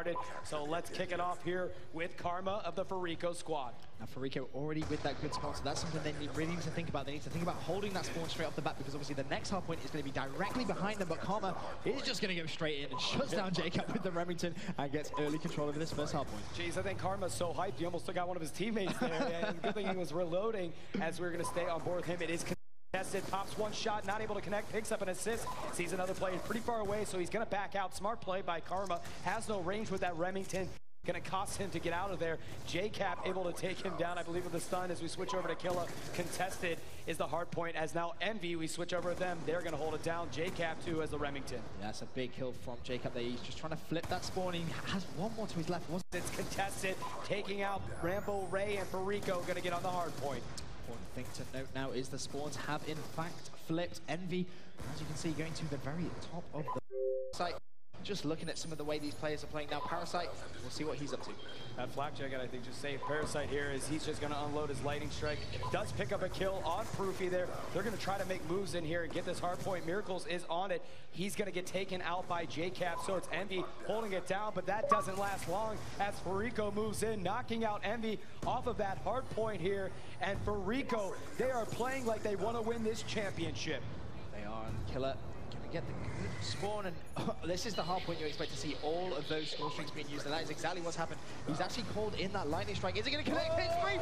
started. So let's kick it off here with Karma of the Fariko squad. Now Fariko already with that good spawn, so that's something they really need to think about. They need to think about holding that spawn straight off the bat, because obviously the next hard point is going to be directly behind them, but Karma is just going to go straight in and shuts down Jacob with the Remington and gets early control over this first hard point. Jeez, I think Karma's so hyped, he almost took out one of his teammates there. And good thing he was reloading as we're going to stay on board with him. It is contested, pops one shot, not able to connect, picks up an assist, sees another player pretty far away, so he's going to back out. Smart play by Karma, has no range with that Remington. Going to cost him to get out of there. JCap able to take him down, I believe, with the stun as we switch over to Killa. Contested is the hard point, as now Envy, we switch over to them. They're going to hold it down. JCap too as the Remington. Yeah, that's a big kill from Jacob there. He's just trying to flip that spawn. He has one more to his left. It's contested, taking out Rambo, Ray, and Fariko. Going to get on the hard point. Important thing to note now is the spawns have in fact flipped. Envy, as you can see, going to the very top of the site. Just looking at some of the way these players are playing now, Parasite, we'll see what he's up to. That flak jacket, I think, just saved Parasite here, as he's just going to unload his lightning strike. Does pick up a kill on Proofy there. They're going to try to make moves in here and get this hard point. Miracles is on it. He's going to get taken out by JCap, so it's Envy holding it down, but that doesn't last long as Fariko moves in, knocking out Envy off of that hard point here. And Fariko, they are playing like they want to win this championship. They are, and Killer gonna get the good spawn, and this is the hard point you expect to see all of those score streaks being used, and that is exactly what's happened. He's actually called in that lightning strike. Is he gonna connect? Hit three!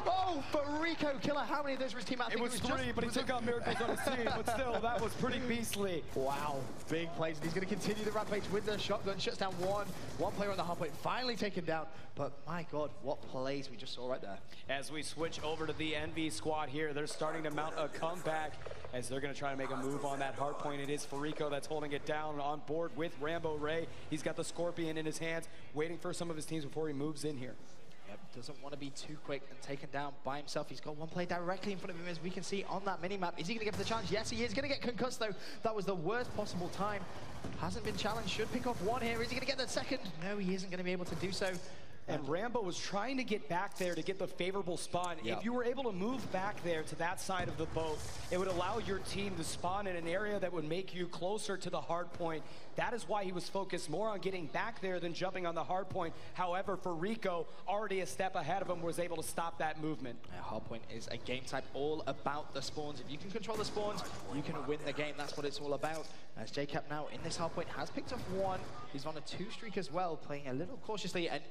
Oh, Fariko, Killer, how many of those were his team out? It was three, but he took out Miracles on his team, but still, that was pretty beastly. Wow, big plays, and he's gonna continue the rampage with the shotgun, shuts down one player on the hard point, finally taken down, but my God, what plays we just saw right there. As we switch over to the Envy squad here, they're starting to mount a comeback as they're gonna try to make a move on that hard point. It is Fariko that's holding it down on board with Rambo Ray. He's got the Scorpion in his hands, waiting for some of his teams before he moves in here. Yep, doesn't want to be too quick and taken down by himself. He's got one player directly in front of him, as we can see on that mini-map. Is he going to get the challenge? Yes, he is. Going to get concussed, though. That was the worst possible time. Hasn't been challenged. Should pick off one here. Is he going to get the second? No, he isn't going to be able to do so. And Rambo was trying to get back there to get the favorable spawn. Yep. If you were able to move back there to that side of the boat, it would allow your team to spawn in an area that would make you closer to the hard point. That is why he was focused more on getting back there than jumping on the hard point. However, Fariko, already a step ahead of him, was able to stop that movement. Yeah, hard point is a game type all about the spawns. If you can control the spawns, you can win the game. That's what it's all about. As JCap now in this hard point has picked up one. He's on a 2 streak as well, playing a little cautiously, and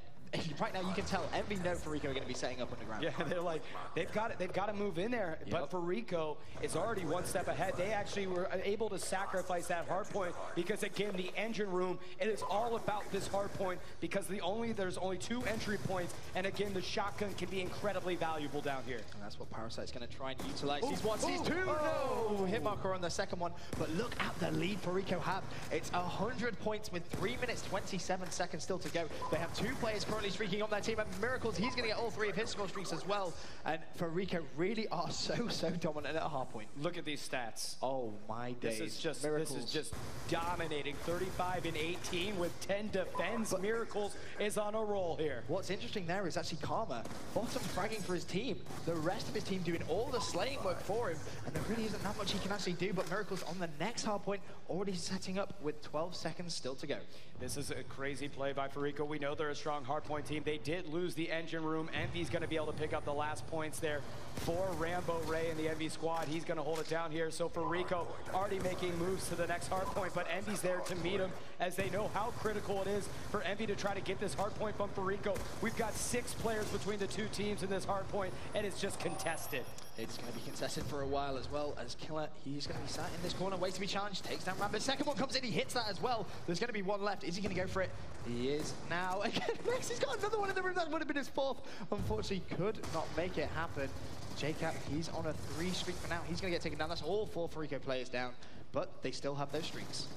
right now you can tell Envy know Fariko are going to be setting up underground. Yeah, they're like, they've got to move in there. Yep. But Fariko is already one step ahead. They actually were able to sacrifice that hard point because, again, the engine room, it is all about this hard point because there's only 2 entry points, and again, the shotgun can be incredibly valuable down here. And that's what Parasite's going to try and utilize. Sees one, sees two, no! Hit marker on the second one, but look at the lead Fariko have. It's 100 points with 3 minutes, 27 seconds still to go. They have 2 players currently streaking on their team, and Miracles, he's going to get all 3 of his score streaks as well. And Fariko really are so dominant at a hard point. Look at these stats. Oh my days. This is just dominating. 35 and 18 with 10 defends. But Miracles is on a roll here. What's interesting there is actually Karma bottom fragging for his team. The rest of his team doing all the slaying work for him, and there really isn't that much he can actually do. But Miracles on the next hard point, already setting up with 12 seconds still to go. This is a crazy play by Fariko. We know they're a strong hard point team. They did lose the engine room. Envy's going to be able to pick up the last points there for Rambo Ray and the Envy squad. He's going to hold it down here. So Fariko already making moves to the next hard point, but Envy's there to meet him, as they know how critical it is for Envy to try to get this hard point from Fariko. We've got 6 players between the 2 teams in this hard point, and it's just contested. It's going to be contested for a while, as well as Killer. He's going to be sat in this corner, waits to be challenged, takes down Rambo. Second one comes in, he hits that as well. There's going to be one left. Is he going to go for it? He is now. Again, next, he's got another one in the room. That would have been his 4th. Unfortunately, could not make it happen. JCap, he's on a 3 streak for now. He's going to get taken down. That's all 4 Fariko players down, but they still have those streaks.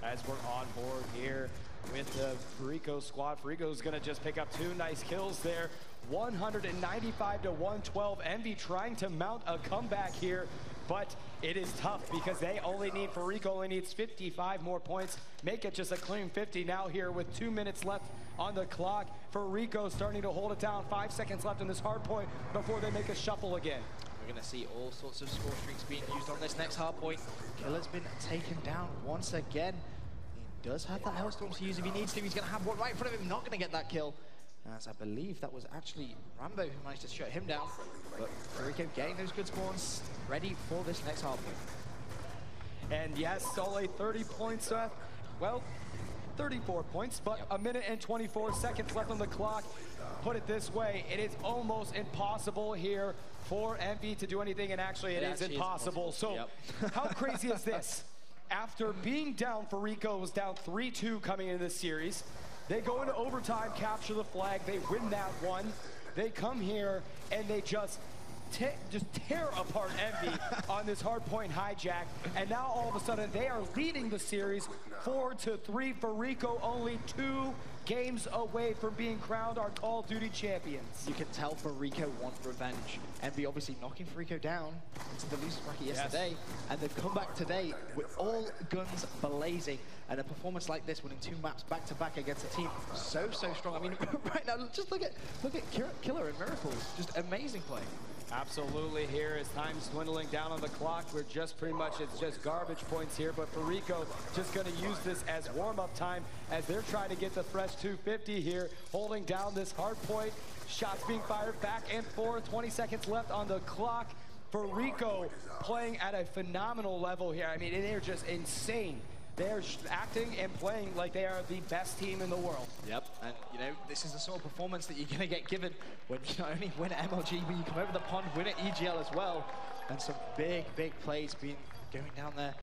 As we're on board here with the Fariko squad, Fariko's going to just pick up 2 nice kills there. 195 to 112. Envy trying to mount a comeback here, but it is tough because Fariko only needs 55 more points. Make it just a clean 50 now here with 2 minutes left on the clock. Fariko starting to hold it down. 5 seconds left in this hard point before they make a shuffle again. We're going to see all sorts of score streaks being used on this next hard point. Killer's been taken down once again. does have that Hellstorm to use if he needs to. He's going to have one right in front of him, not going to get that kill. As I believe that was actually Rambo who managed to shut him down. But Fariko getting those good spawns, ready for this next half point. And yes, only 30 points left. Well, 34 points, but a minute and 24 seconds left on the clock. Put it this way, it is almost impossible here for EnVy to do anything, and actually it is impossible. So how crazy is this? After being down, Fariko was down 3-2 coming into this series. They go into overtime, capture the flag, they win that one. They come here and they just tear apart EnVy on this hardpoint hijack, and now all of a sudden they are leading the series 4-3. Fariko only 2 games away from being crowned our Call of Duty champions. You can tell Fariko want revenge. EnVy obviously knocking Fariko down into the losers bracket yesterday, and they've come back today with all guns blazing. And a performance like this, winning 2 maps back to back against a team so strong. I mean, right now, just look at Killer and Miracles, just amazing play. Absolutely. Here is time dwindling down on the clock. We're just pretty much, it's just garbage points here, but Fariko just going to use this as warm-up time as they're trying to get the fresh 250 here, holding down this hard point. Shots being fired back and forth. 20 seconds left on the clock. Fariko playing at a phenomenal level here. I mean, they're just insane. They're acting and playing like they are the best team in the world. Yep, and you know, this is the sort of performance that you're going to get given when you not only win at MLG, but you come over the pond, win at EGL as well. And some big plays going down there.